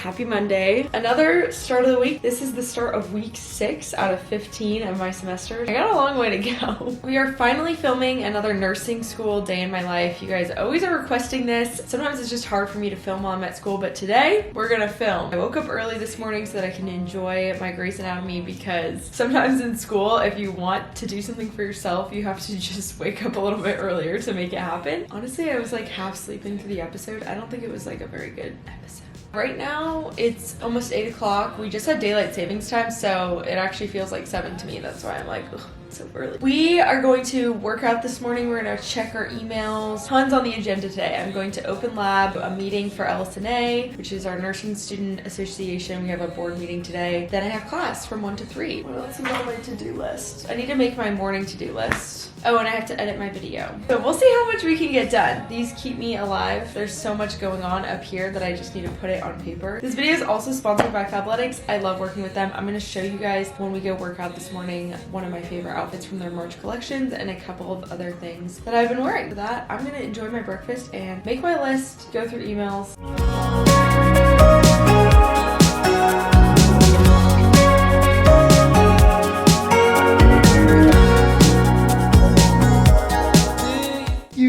Happy Monday. Another start of the week. This is the start of week 6 out of 15 of my semester. I got a long way to go. We are finally filming another nursing school day in my life. You guys always are requesting this. Sometimes it's just hard for me to film while I'm at school, but today we're gonna film. I woke up early this morning so that I can enjoy my Grey's Anatomy, because sometimes in school, if you want to do something for yourself, you have to just wake up a little bit earlier to make it happen. Honestly, I was like half sleeping through the episode. I don't think it was like a very good episode. Right now, it's almost 8 o'clock. We just had daylight savings time, so it actually feels like 7 to me. That's why I'm like, ugh, it's so early. We are going to work out this morning. We're gonna check our emails. Tons on the agenda today. I'm going to Open Lab, a meeting for LSNA, which is our Nursing Student Association. We have a board meeting today. Then I have class from 1 to 3. What else is on my to-do list? I need to make my morning to-do list. Oh, and I have to edit my video. So we'll see how much we can get done. These keep me alive. There's so much going on up here that I just need to put it on paper. This video is also sponsored by Fabletics. I love working with them. I'm gonna show you guys when we go work out this morning one of my favorite outfits from their March collections and a couple of other things that I've been wearing. For that, I'm gonna enjoy my breakfast and make my list, go through emails.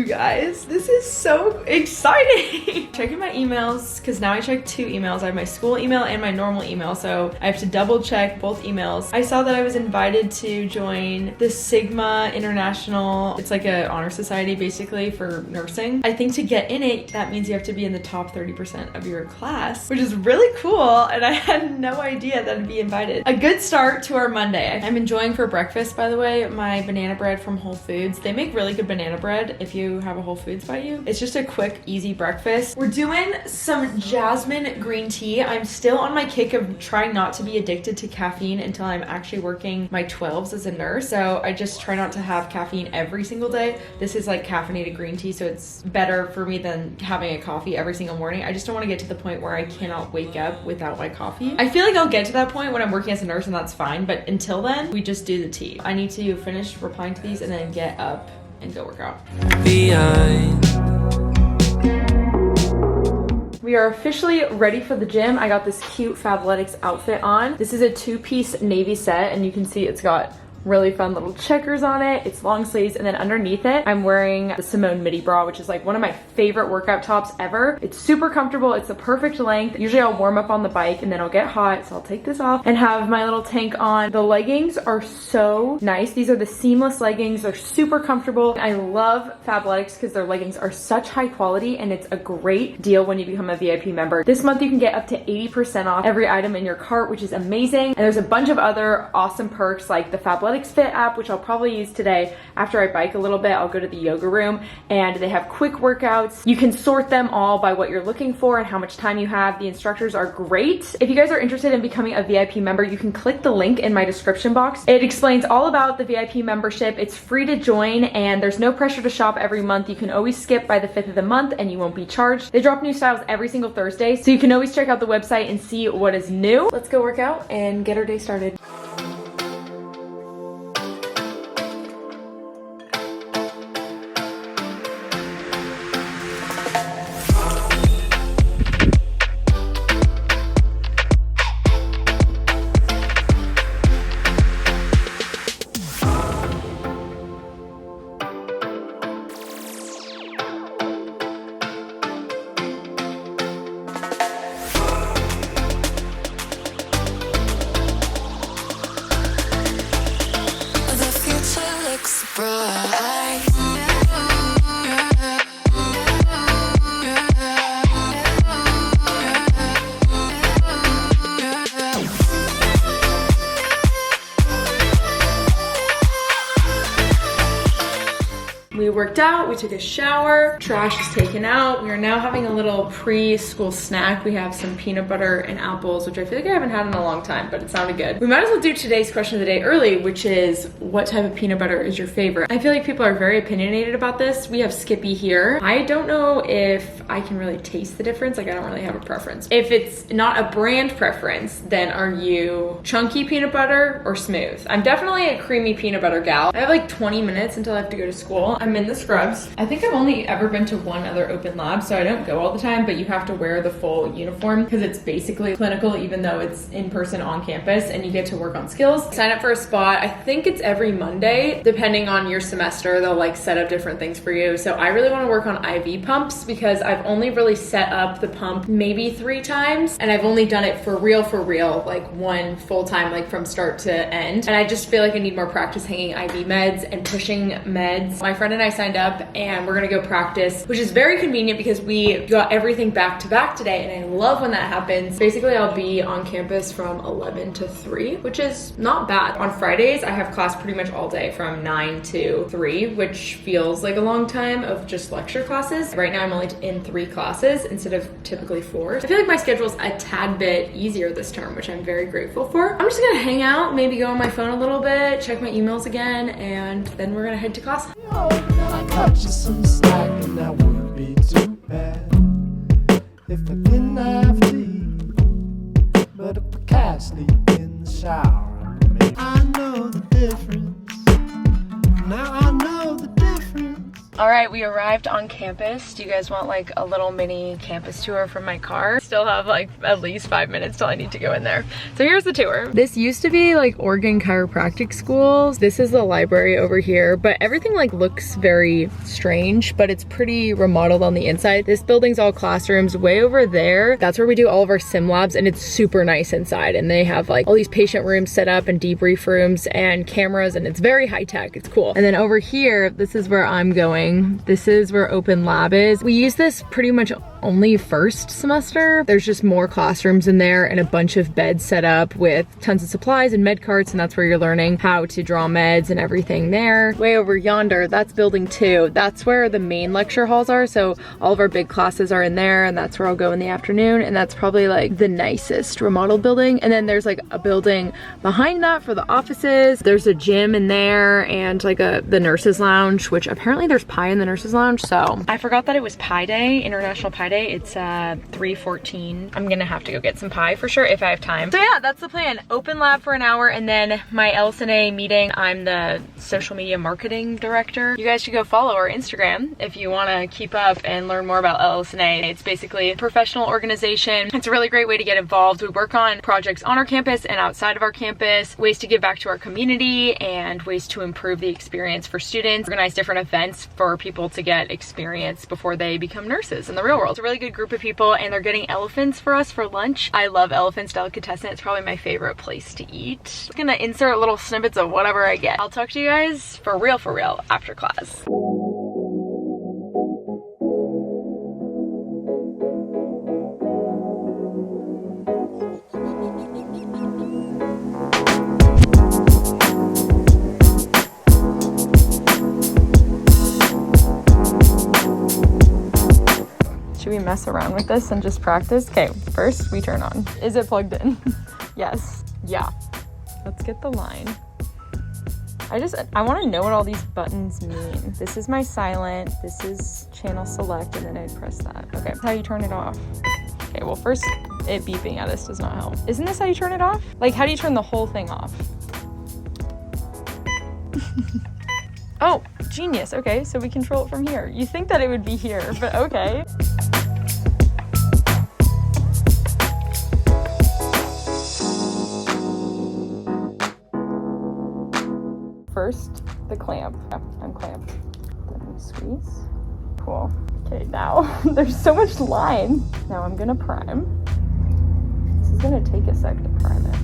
Guys, this is so exciting. Checking my emails, because now I check 2 emails. I have my school email and my normal email, so I have to double check both emails. I saw that I was invited to join the Sigma International. It's like an honor society basically for nursing. I think to get in it, that means you have to be in the top 30% of your class, which is really cool, and I had no idea that I'd be invited. A good start to our Monday. I'm enjoying for breakfast, by the way, my banana bread from Whole Foods. They make really good banana bread if you have a Whole Foods by you. It's just a quick, easy breakfast. We're doing some jasmine green tea. I'm still on my kick of trying not to be addicted to caffeine until I'm actually working my 12s as a nurse. So I just try not to have caffeine every single day. This is like caffeinated green tea, so it's better for me than having a coffee every single morning. I just don't want to get to the point where I cannot wake up without my coffee. I feel like I'll get to that point when I'm working as a nurse, and that's fine, but until then, we just do the tea. I need to finish replying to these and then get up and go work out. We are officially ready for the gym. I got this cute Fabletics outfit on. This is a 2-piece navy set, and you can see it's got really fun little checkers on it. It's long sleeves, and then underneath it, I'm wearing the Simone midi bra, which is like one of my favorite workout tops ever. It's super comfortable. It's the perfect length. Usually I'll warm up on the bike and then I'll get hot, so I'll take this off and have my little tank on. The leggings are so nice. These are the seamless leggings. They're super comfortable. I love Fabletics because their leggings are such high quality, and it's a great deal when you become a VIP member. This month you can get up to 80% off every item in your cart, which is amazing. And there's a bunch of other awesome perks like the Fabletics Fit app, which I'll probably use today. After I bike a little bit, I'll go to the yoga room, and they have quick workouts. You can sort them all by what you're looking for and how much time you have. The instructors are great. If you guys are interested in becoming a VIP member, you can click the link in my description box. It explains all about the VIP membership. It's free to join, and there's no pressure to shop every month. You can always skip by the 5th of the month and you won't be charged. They drop new styles every single Thursday, so you can always check out the website and see what is new. Let's go work out and get our day started. We worked out, we took a shower, trash is taken out. We are now having a little pre-school snack. We have some peanut butter and apples, which I feel like I haven't had in a long time, but it sounded good. We might as well do today's question of the day early, which is, what type of peanut butter is your favorite? I feel like people are very opinionated about this. We have Skippy here. I don't know if I can really taste the difference. Like, I don't really have a preference. If it's not a brand preference, then are you chunky peanut butter or smooth? I'm definitely a creamy peanut butter gal. I have like 20 minutes until I have to go to school. I'm in in the scrubs. I think I've only ever been to one other open lab, so I don't go all the time, but you have to wear the full uniform because it's basically clinical, even though it's in person on campus, and you get to work on skills. Sign up for a spot. I think it's every Monday. Depending on your semester, they'll like set up different things for you. So I really want to work on IV pumps because I've only really set up the pump maybe 3 times, and I've only done it for real, like one full time, like from start to end. And I just feel like I need more practice hanging IV meds and pushing meds. My friend and I signed up and we're gonna go practice, which is very convenient because we got everything back to back today, and I love when that happens. Basically, I'll be on campus from 11 to 3, which is not bad. On Fridays, I have class pretty much all day from 9 to 3, which feels like a long time of just lecture classes. Right now, I'm only in 3 classes instead of typically 4. I feel like my schedule's a tad bit easier this term, which I'm very grateful for. I'm just gonna hang out, maybe go on my phone a little bit, check my emails again, and then we're gonna head to class. I cut you some slack and that wouldn't be too bad if I didn't have to eat. But if I can't sleep in the shower, maybe I know the difference. Now I know the difference. All right, we arrived on campus. Do you guys want like a little mini campus tour from my car? Still have like at least 5 minutes till I need to go in there. So here's the tour. This used to be like Oregon Chiropractic Schools. This is the library over here, but everything like looks very strange, but it's pretty remodeled on the inside. This building's all classrooms. Way over there, that's where we do all of our sim labs, and it's super nice inside. And they have like all these patient rooms set up and debrief rooms and cameras, and it's very high tech. It's cool. And then over here, this is where I'm going. This is where open lab is. We use this pretty much only first semester. There's just more classrooms in there and a bunch of beds set up with tons of supplies and med carts, and that's where you're learning how to draw meds and everything there. Way over yonder, that's building 2. That's where the main lecture halls are, so all of our big classes are in there, and that's where I'll go in the afternoon, and that's probably like the nicest remodeled building. And then there's like a building behind that for the offices. There's a gym in there and like the nurses lounge, which apparently there's pie in the nurses lounge. So I forgot that it was Pie Day, International Pie Day. It's 3:14. I'm gonna have to go get some pie for sure if I have time. So yeah, that's the plan. Open lab for an hour, and then my LSNA meeting. I'm the social media marketing director. You guys should go follow our Instagram if you want to keep up and learn more about LSNA. It's basically a professional organization. It's a really great way to get involved. We work on projects on our campus and outside of our campus, ways to give back to our community and ways to improve the experience for students, organize different events for people to get experience before they become nurses in the real world. It's a really good group of people, and they're getting elephants for us for lunch. I love Elephant's Delicatessen. It's probably my favorite place to eat. I'm gonna insert little snippets of whatever I get. I'll talk to you guys for real after class. Should we mess around with this and just practice? Okay, first we turn on. Is it plugged in? Yes. Yeah. Let's get the line. I want to know what all these buttons mean. This is my silent, this is channel select, and then I press that. Okay, that's how you turn it off. Okay, well first, it beeping at us does not help. Isn't this how you turn it off? Like, how do you turn the whole thing off? Oh, genius. Okay, so we control it from here. You think that it would be here, but okay. First, the clamp. Yeah, I'm clamped. Then we squeeze. Cool. Okay, now there's so much line. Now I'm gonna prime. This is gonna take a sec to prime it.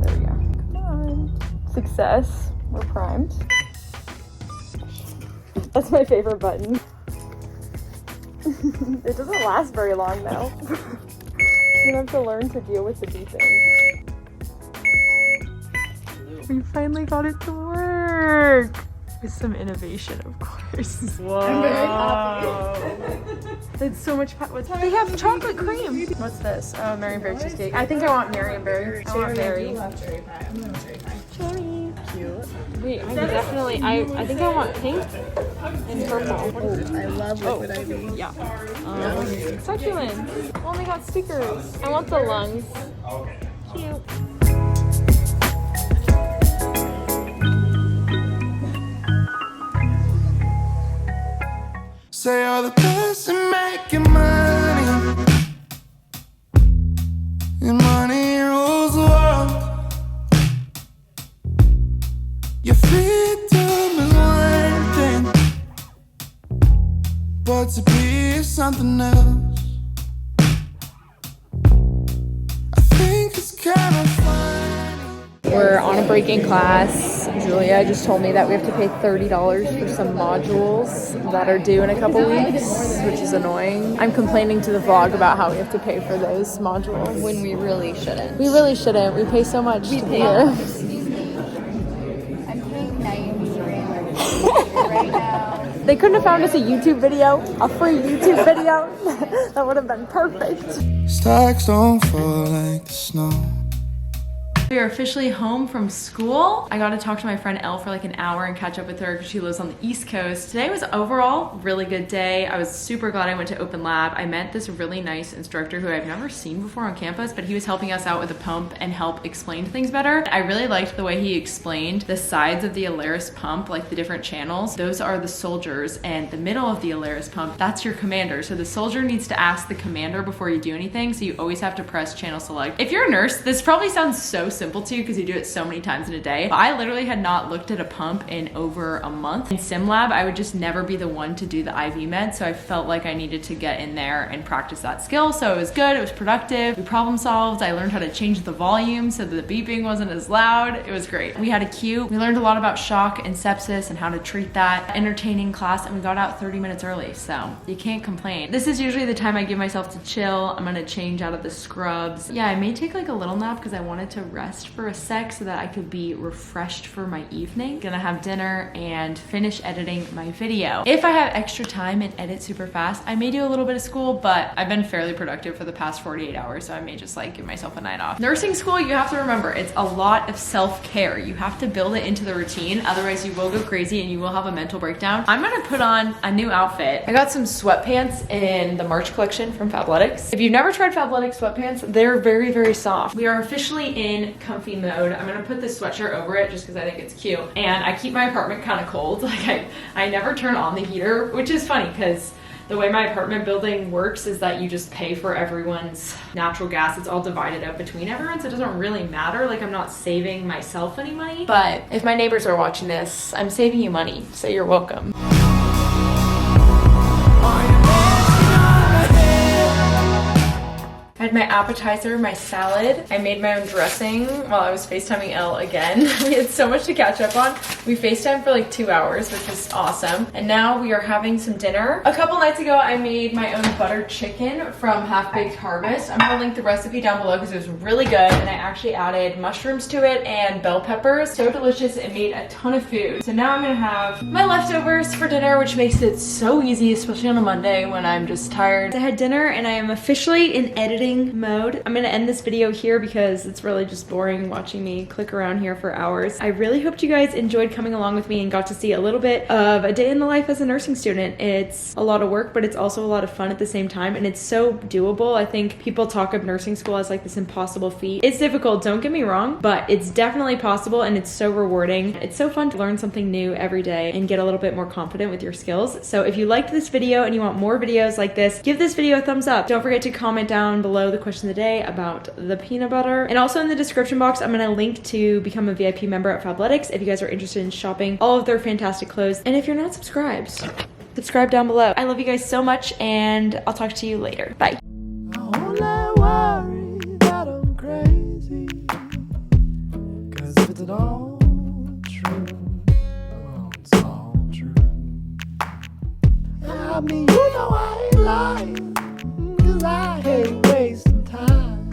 There we go. Come on. Success. We're primed. That's my favorite button. It doesn't last very long though. You have to learn to deal with the beeping. We finally got it to work! With some innovation, of course. Whoa! I'm very happy. It's so much they have chocolate cream! What's this? Oh, Marionberry cheesecake. I think I want Marionberry. I want berry. Cherry pie. I'm going cherry pie. Cherry. Cute. Wait, I think I want pink and purple. I love liquid IV. Yeah. Succulents. Oh, they got stickers. I want the lungs. Cute. say you're the best at making money, and money rules the world. Your freedom is one thing, but to be is something else. I think it's kind of funny. We're on a break in class. Julia just told me that we have to pay $30 for some modules that are due in a couple weeks, which is annoying. I'm complaining to the vlog about how we have to pay for those modules. When we really shouldn't. We really shouldn't. We pay so much to be here. I'm paying $90 right now. They couldn't have found us a YouTube video, a free YouTube video. That would have been perfect. Stacks don't fall like the snow. We are officially home from school. I got to talk to my friend Elle for like an hour and catch up with her because she lives on the East Coast. Today was overall really good day. I was super glad I went to Open Lab. I met this really nice instructor who I've never seen before on campus, but he was helping us out with a pump and help explain things better. I really liked the way he explained the sides of the Alaris pump, like the different channels. Those are the soldiers, and the middle of the Alaris pump, that's your commander. So the soldier needs to ask the commander before you do anything, so you always have to press channel select. If you're a nurse, this probably sounds so simple to you because you do it so many times in a day. But I literally had not looked at a pump in over a month. In SimLab, I would just never be the one to do the IV med, so I felt like I needed to get in there and practice that skill. So it was good, it was productive, we problem solved, I learned how to change the volume so that the beeping wasn't as loud. It was great. We had a queue. We learned a lot about shock and sepsis and how to treat that. Entertaining class, and we got out 30 minutes early, so you can't complain. This is usually the time I give myself to chill. I'm gonna change out of the scrubs. Yeah, I may take like a little nap because I wanted to rest for a sec so that I could be refreshed for my evening. Gonna have dinner and finish editing my video. If I have extra time and edit super fast, I may do a little bit of school, but I've been fairly productive for the past 48 hours, so I may just like give myself a night off. Nursing school, you have to remember, it's a lot of self-care. You have to build it into the routine, otherwise you will go crazy and you will have a mental breakdown. I'm gonna put on a new outfit. I got some sweatpants in the March collection from Fabletics. If you've never tried Fabletics sweatpants, they're very, very soft. We are officially in comfy mode. I'm gonna put this sweatshirt over it just because I think it's cute. And I keep my apartment kind of cold. Like I never turn on the heater, which is funny because the way my apartment building works is that you just pay for everyone's natural gas. It's all divided up between everyone, so it doesn't really matter. Like I'm not saving myself any money. But if my neighbors are watching this, I'm saving you money, so you're welcome. I had my appetizer, my salad. I made my own dressing while I was FaceTiming Elle again. We had so much to catch up on. We FaceTimed for like 2 hours, which was awesome. And now we are having some dinner. A couple nights ago, I made my own buttered chicken from Half Baked Harvest. I'm gonna link the recipe down below because it was really good. And I actually added mushrooms to it and bell peppers. So delicious, it made a ton of food. So now I'm gonna have my leftovers for dinner, which makes it so easy, especially on a Monday when I'm just tired. I had dinner and I am officially in editing mode. I'm gonna end this video here because it's really just boring watching me click around here for hours. I really hoped you guys enjoyed coming along with me and got to see a little bit of a day in the life as a nursing student. It's a lot of work, but it's also a lot of fun at the same time, and it's so doable. I think people talk of nursing school as like this impossible feat. It's difficult, don't get me wrong, but it's definitely possible and it's so rewarding. It's so fun to learn something new every day and get a little bit more confident with your skills. So if you liked this video and you want more videos like this, give this video a thumbs up. Don't forget to comment down below the question of the day about the peanut butter. And also in the description box, I'm gonna link to become a VIP member at Fabletics if you guys are interested in shopping all of their fantastic clothes. And if you're not subscribed, subscribe down below. I love you guys so much and I'll talk to you later. Bye. I only worry that I'm crazy, 'cause if it's all true, well, it's all true. I mean, you know I ain't lying, 'cause I hate wasting time.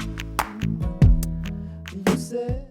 You said